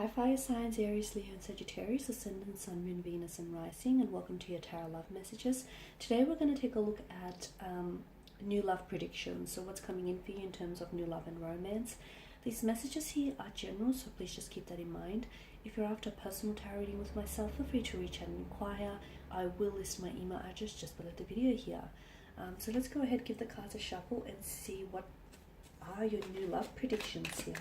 Hi fire signs, Aries, Leo and Sagittarius, Ascendant, Sun, Moon, Venus and Rising, and welcome to your Tarot Love Messages. Today we're going to take a look at new love predictions, so what's coming in for you in terms of new love and romance. These messages here are general, so please just keep that in mind. If you're after a personal tarot reading with myself, feel free to reach out and inquire. I will list my email address just below the video here. So let's go ahead, give the cards a shuffle and see what are your new love predictions here.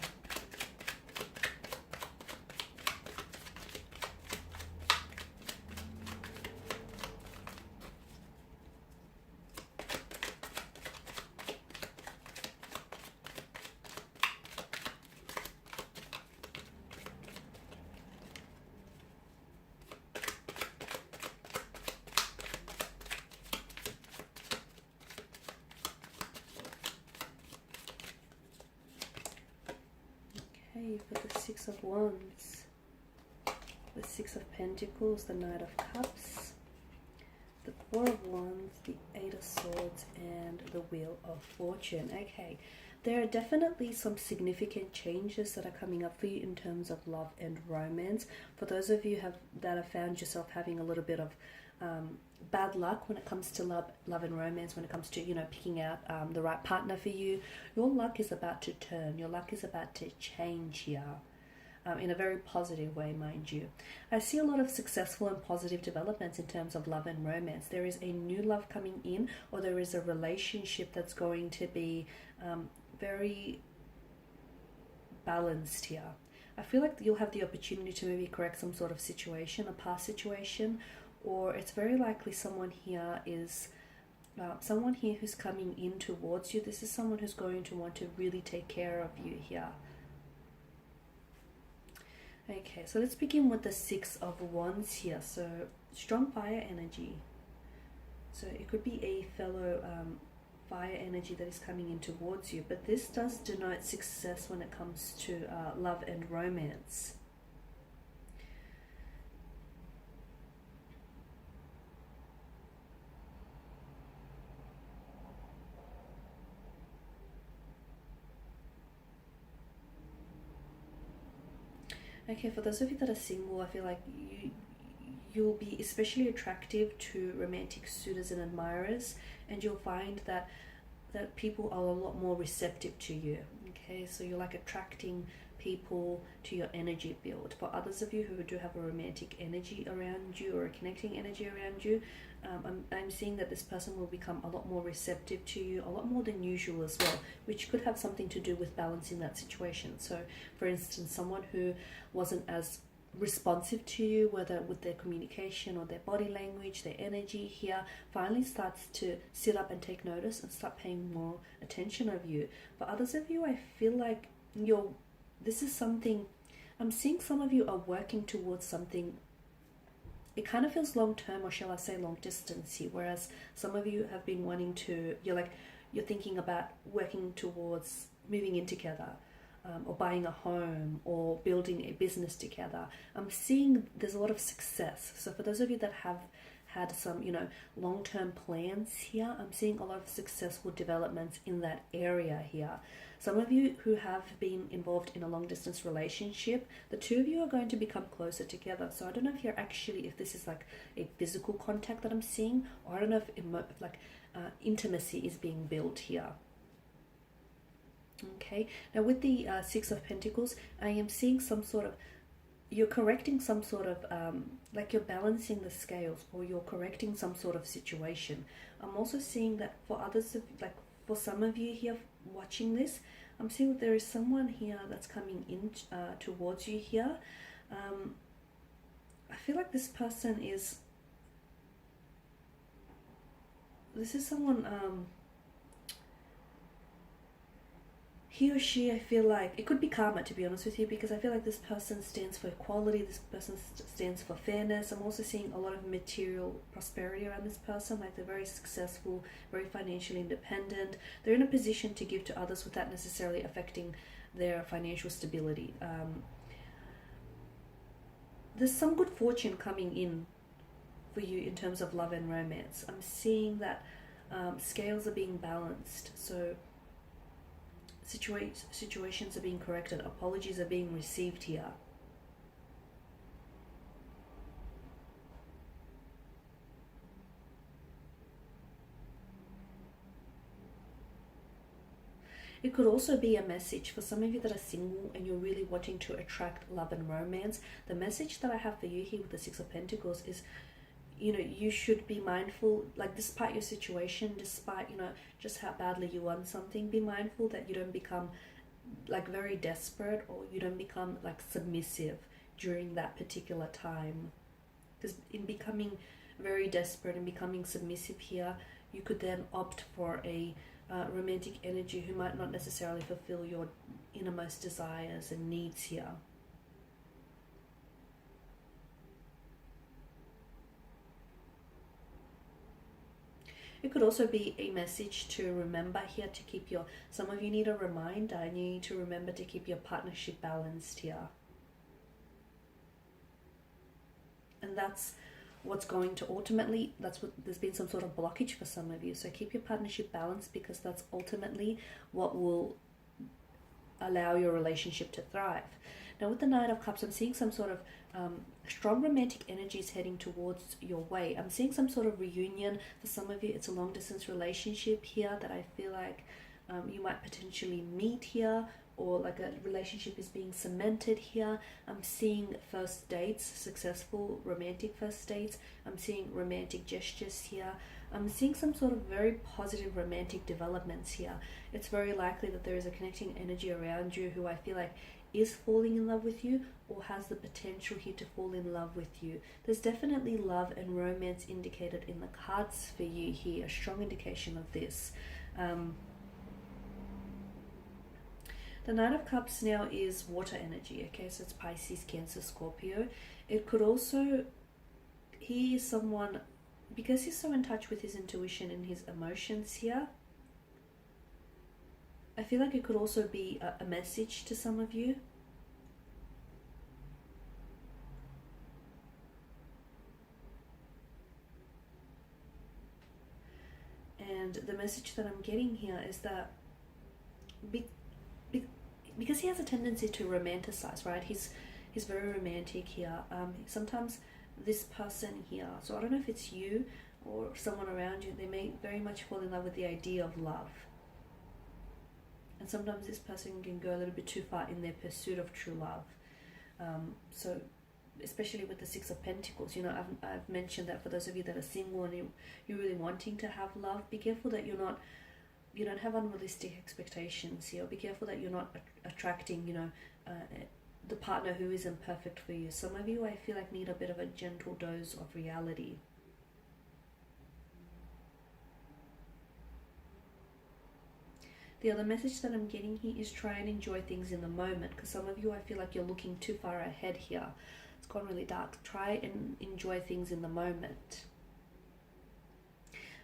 For the Six of Wands, the Six of Pentacles, the Knight of Cups, the Four of Wands, the Eight of Swords, and the Wheel of Fortune. Okay, there are definitely some significant changes that are coming up for you in terms of love and romance. For those of you that have found yourself having a little bit of bad luck when it comes to love and romance, when it comes to, picking out the right partner for you, your luck is about to turn. Your luck is about to change here. In a very positive way, mind you. I see a lot of successful and positive developments in terms of love and romance. There is a new love coming in, or there is a relationship that's going to be very balanced here. I feel like you'll have the opportunity to maybe correct some sort of situation, a past situation, or it's very likely someone here is someone here who's coming in towards you. This is someone who's going to want to really take care of you here. Okay, so let's begin with the Six of Wands here. So strong fire energy. So it could be a fellow fire energy that is coming in towards you, but this does denote success when it comes to love and romance. Okay, for those of you that are single, I feel like you'll be especially attractive to romantic suitors and admirers, and you'll find that people are a lot more receptive to you. Okay, so you're like attracting people to your energy field. For others of you who do have a romantic energy around you or a connecting energy around you, I'm seeing that this person will become a lot more receptive to you, a lot more than usual as well, which could have something to do with balancing that situation. So for instance, someone who wasn't as responsive to you, whether with their communication or their body language, their energy here, finally starts to sit up and take notice and start paying more attention of you. For others of you, I feel like this is something, I'm seeing some of you are working towards something. It kind of feels long term, or shall I say long distance here, whereas some of you have been wanting to, you're thinking about working towards moving in together, or buying a home, or building a business together. I'm seeing there's a lot of success. So for those of you that have had some, long-term plans here, I'm seeing a lot of successful developments in that area here. Some of you who have been involved in a long-distance relationship, the two of you are going to become closer together. So I don't know if this is like a physical contact that I'm seeing, or I don't know if intimacy is being built here. Okay, now with the Six of Pentacles, I am seeing some sort of, you're correcting some sort of, like you're balancing the scales, or you're correcting some sort of situation. I'm also seeing that for others, for some of you here watching this, I'm seeing that there is someone here that's coming in towards you here. I feel like this person is someone, he or she, I feel like, it could be karma, to be honest with you, because I feel like this person stands for equality, this person stands for fairness. I'm also seeing a lot of material prosperity around this person, like they're very successful, very financially independent. They're in a position to give to others without necessarily affecting their financial stability. There's some good fortune coming in for you in terms of love and romance. I'm seeing that scales are being balanced, so situations are being corrected, apologies are being received here. It could also be a message for some of you that are single and you're really wanting to attract love and romance. The message that I have for you here with the Six of Pentacles is, you know, you should be mindful, like despite your situation, despite, you know, just how badly you want something, be mindful that you don't become like very desperate, or you don't become like submissive during that particular time. Because in becoming very desperate and becoming submissive here, you could then opt for a romantic energy who might not necessarily fulfill your innermost desires and needs here. It could also be a message to remember here to keep your, some of you need a reminder and you need to remember to keep your partnership balanced here. And that's what's going to ultimately, that's what, there's been some sort of blockage for some of you. So keep your partnership balanced, because that's ultimately what will allow your relationship to thrive. Now with the Knight of Cups, I'm seeing some sort of strong romantic energies heading towards your way. I'm seeing some sort of reunion. For some of you, it's a long distance relationship here that I feel like you might potentially meet here, or like a relationship is being cemented here. I'm seeing first dates, successful romantic first dates. I'm seeing romantic gestures here. I'm seeing some sort of very positive romantic developments here. It's very likely that there is a connecting energy around you who I feel like is falling in love with you, or has the potential here to fall in love with you. There's definitely love and romance indicated in the cards for you here, a strong indication of this. The Knight of Cups now is water energy, okay, so it's Pisces, Cancer, Scorpio. It could also, he is someone, because he's so in touch with his intuition and his emotions here, I feel like it could also be a message to some of you. And the message that I'm getting here is that because he has a tendency to romanticize, right? He's very romantic here. Sometimes this person here, so I don't know if it's you or someone around you, they may very much fall in love with the idea of love. And sometimes this person can go a little bit too far in their pursuit of true love. So especially with the Six of Pentacles, you know, I've mentioned that for those of you that are single and you're really wanting to have love, be careful that you don't have unrealistic expectations here. Be careful that you're not attracting, you know, the partner who isn't perfect for you. Some of you, I feel like, need a bit of a gentle dose of reality. The other message that I'm getting here is try and enjoy things in the moment, because some of you, I feel like you're looking too far ahead here. It's gone really dark. Try and enjoy things in the moment.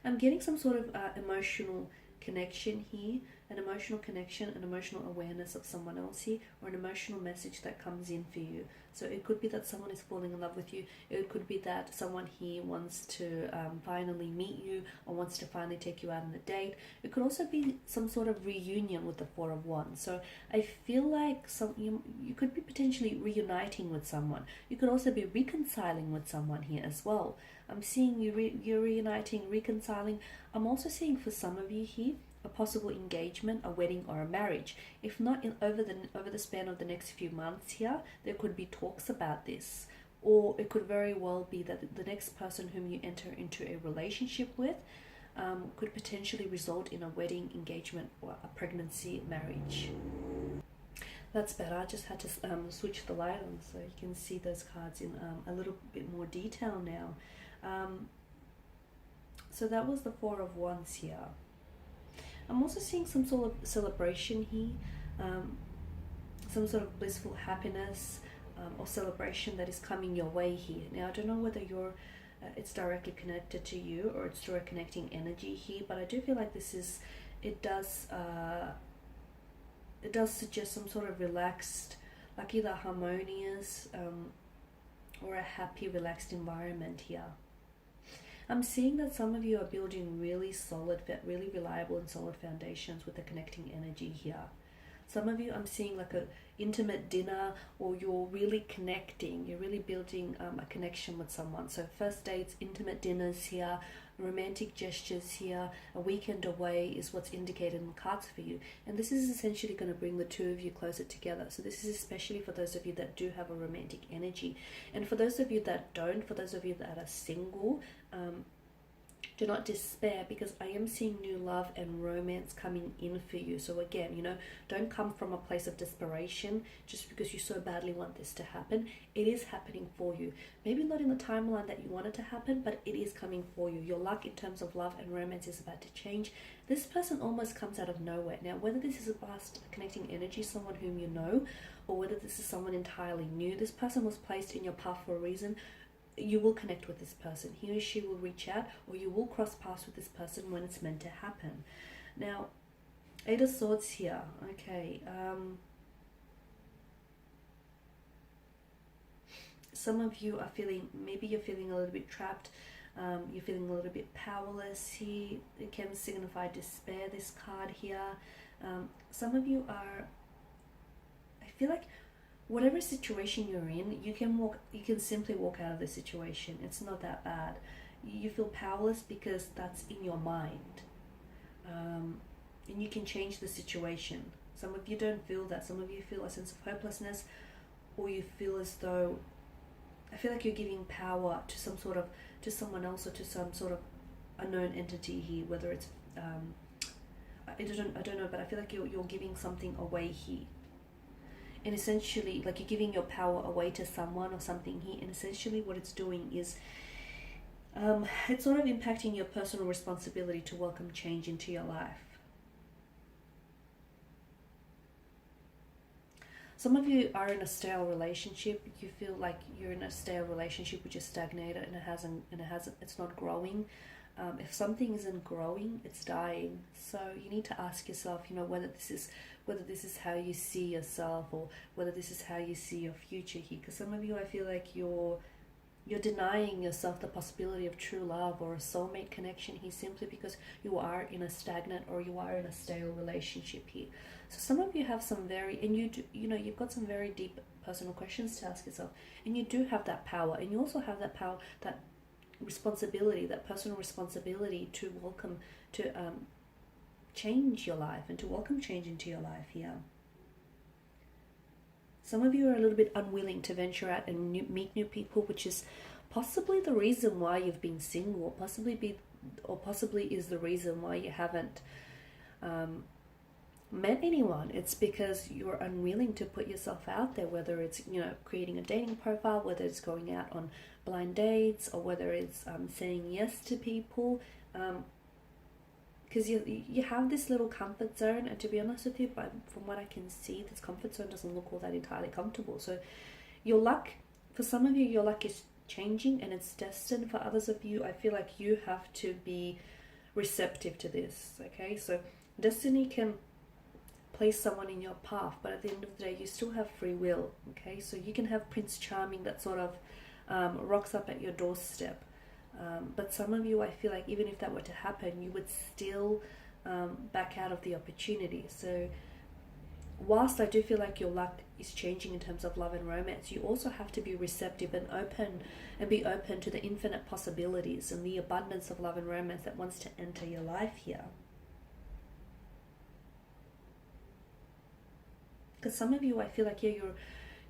I'm getting some sort of emotional connection here, an emotional connection, an emotional awareness of someone else here, or an emotional message that comes in for you. So it could be that someone is falling in love with you. It could be that someone here wants to finally meet you, or wants to finally take you out on a date. It could also be some sort of reunion with the Four of Wands. So I feel like you could be potentially reuniting with someone. You could also be reconciling with someone here as well. I'm seeing you're reuniting, reconciling. I'm also seeing for some of you here a possible engagement, a wedding, or a marriage. If not over the span of the next few months here, there could be talks about this. Or it could very well be that the next person whom you enter into a relationship with could potentially result in a wedding, engagement, or a pregnancy, marriage. That's better. I just had to switch the light on so you can see those cards in a little bit more detail now. So that was the Four of Wands here. I'm also seeing some sort of celebration here, some sort of blissful happiness or celebration that is coming your way here. Now, I don't know whether it's directly connected to you or it's through a connecting energy here, but I do feel like it does suggest some sort of relaxed, like either harmonious or a happy, relaxed environment here. I'm seeing that some of you are building really solid, really reliable and solid foundations with the connecting energy here. Some of you, I'm seeing like intimate dinner, or you're really connecting, you're really building a connection with someone. So first dates, intimate dinners here, romantic gestures here, a weekend away is what's indicated in the cards for you. And this is essentially going to bring the two of you closer together. So this is especially for those of you that do have a romantic energy. And for those of you that don't, for those of you that are single, do not despair, because I am seeing new love and romance coming in for you. So again, you know, don't come from a place of desperation just because you so badly want this to happen. It is happening for you. Maybe not in the timeline that you want it to happen, but it is coming for you. Your luck in terms of love and romance is about to change. This person almost comes out of nowhere. Now, whether this is a past connecting energy, someone whom you know, or whether this is someone entirely new, this person was placed in your path for a reason. You will connect with this person. He or she will reach out, or you will cross paths with this person when it's meant to happen. Now, Eight of Swords here. Okay. Some of you are feeling, maybe you're feeling a little bit trapped. You're feeling a little bit powerless here. It can signify despair, this card here. Some of you are, I feel like, whatever situation you're in, you can simply walk out of the situation. It's not that bad. You feel powerless because that's in your mind. And you can change the situation. Some of you don't feel that. Some of you feel a sense of hopelessness, or you feel as though, I feel like you're giving power to to someone else, or to some sort of unknown entity here, whether it's, I don't know, but I feel like you're giving something away here. And essentially, like, you're giving your power away to someone or something here, and essentially what it's doing is it's sort of impacting your personal responsibility to welcome change into your life. Some of you are in a stale relationship. You feel like you're in a stale relationship which is stagnated, and it's not growing. If something isn't growing, it's dying. So you need to ask yourself, you know, whether this is how you see yourself, or whether this is how you see your future here. Because some of you, I feel like you're denying yourself the possibility of true love or a soulmate connection here, simply because you are in a stagnant, or you are in a stale relationship here. So some of you have some very, and you've got some very deep personal questions to ask yourself, and you do have that power, and you also have that power, that responsibility, that personal responsibility to change your life, and to welcome change into your life here. Some of you are a little bit unwilling to venture out and meet new people, which is possibly the reason why you've been single, or possibly is the reason why you haven't met anyone. It's because you're unwilling to put yourself out there, whether it's, you know, creating a dating profile, whether it's going out on blind dates, or whether it's saying yes to people, because you have this little comfort zone, and to be honest with you, but from what I can see, this comfort zone doesn't look all that entirely comfortable. So your luck, for some of you, your luck is changing, and it's destined. For others of you, I feel like you have to be receptive to this. Okay, so destiny can place someone in your path, but at the end of the day, you still have free will. Okay, so you can have Prince Charming that sort of rocks up at your doorstep, but some of you, I feel like, even if that were to happen, you would still back out of the opportunity. So whilst I do feel like your luck is changing in terms of love and romance, you also have to be receptive and open, and be open to the infinite possibilities and the abundance of love and romance that wants to enter your life here. Because some of you, I feel like, yeah,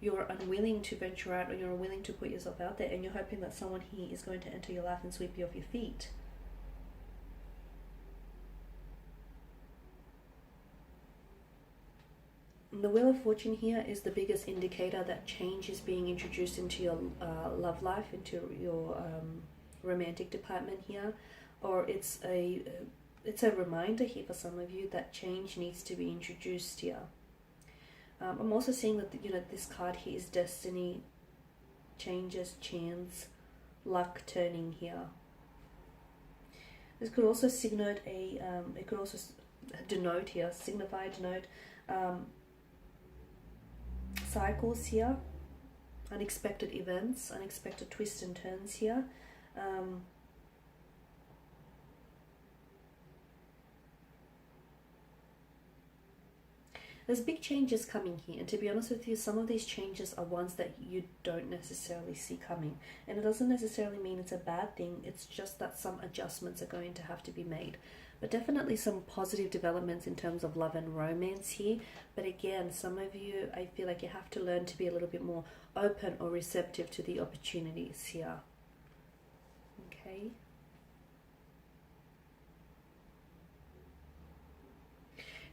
you're unwilling to venture out, or you're unwilling to put yourself out there, and you're hoping that someone here is going to enter your life and sweep you off your feet. And the Wheel of Fortune here is the biggest indicator that change is being introduced into your love life, into your romantic department here, or it's a reminder here for some of you that change needs to be introduced here. I'm also seeing that, you know, this card here is destiny, changes, chance, luck turning here. This could also signify cycles here, unexpected events, unexpected twists and turns here. There's big changes coming here, and to be honest with you, some of these changes are ones that you don't necessarily see coming. And it doesn't necessarily mean it's a bad thing, it's just that some adjustments are going to have to be made. But definitely some positive developments in terms of love and romance here. But again, some of you, I feel like you have to learn to be a little bit more open or receptive to the opportunities here. Okay.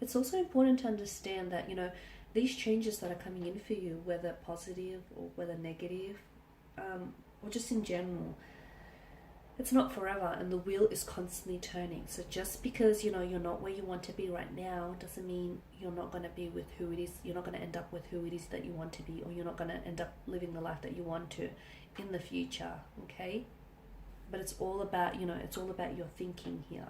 It's also important to understand that, you know, these changes that are coming in for you, whether positive or whether negative, or just in general, it's not forever, and the wheel is constantly turning. So just because, you know, you're not where you want to be right now doesn't mean you're not going to be with who it is, you're not going to end up with who it is that you want to be, or you're not going to end up living the life that you want to in the future, okay? But it's all about, you know, it's all about your thinking here.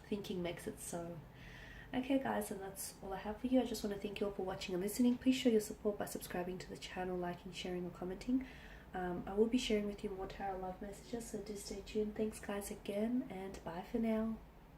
Thinking makes it so. Okay guys, and that's all I have for you. I just want to thank you all for watching and listening. Please show your support by subscribing to the channel, liking, sharing or commenting. I will be sharing with you more tarot love messages, so do stay tuned. Thanks guys again, and bye for now.